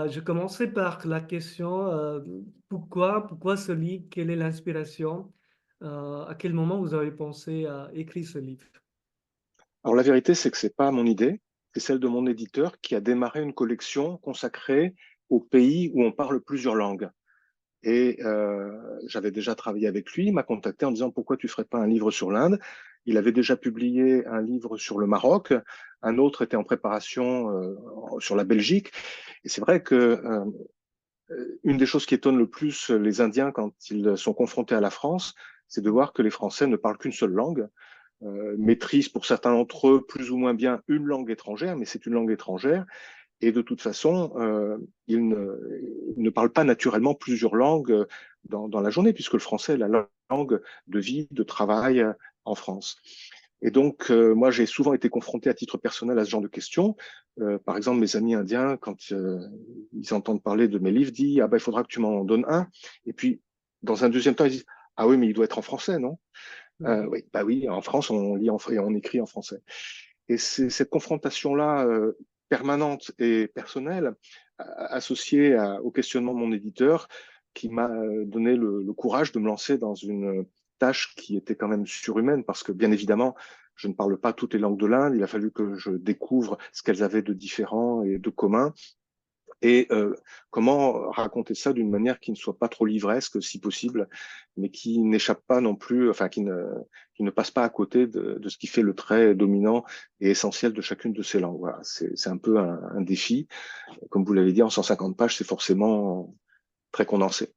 Je commencerai par la question, pourquoi ce livre? Quelle est l'inspiration? À quel moment vous avez pensé à écrire ce livre? Alors la vérité, c'est que c'est pas mon idée, c'est celle de mon éditeur qui a démarré une collection consacrée aux pays où on parle plusieurs langues. Et j'avais déjà travaillé avec lui, il m'a contacté en disant pourquoi tu ferais pas un livre sur l'Inde. Il avait déjà publié un livre sur le Maroc, un autre était en préparation sur la Belgique. Et c'est vrai que une des choses qui étonne le plus les Indiens quand ils sont confrontés à la France, c'est de voir que les Français ne parlent qu'une seule langue, maîtrisent pour certains d'entre eux plus ou moins bien une langue étrangère, mais c'est une langue étrangère. Et de toute façon, ils ne parlent pas naturellement plusieurs langues dans la journée, puisque le français est la langue de vie, de travail en France. Et donc, moi, j'ai souvent été confronté à titre personnel à ce genre de questions. Par exemple, mes amis indiens, quand ils entendent parler de mes livres, disent, ah ben, il faudra que tu m'en donnes un. Et puis, dans un deuxième temps, ils disent, ah oui, mais il doit être en français, non? Mmh. Oui, bah oui, en France, on lit et on écrit en français. Et c'est cette confrontation-là, permanente et personnelle, associée au questionnement de mon éditeur, qui m'a donné le courage de me lancer dans une tâche qui était quand même surhumaine, parce que bien évidemment, je ne parle pas toutes les langues de l'Inde. Il a fallu que je découvre ce qu'elles avaient de différent et de commun. Et comment raconter ça d'une manière qui ne soit pas trop livresque, si possible, mais qui n'échappe pas non plus, enfin qui ne passe pas à côté de ce qui fait le trait dominant et essentiel de chacune de ces langues. Voilà, c'est un peu un défi. Comme vous l'avez dit, en 150 pages, c'est forcément très condensé.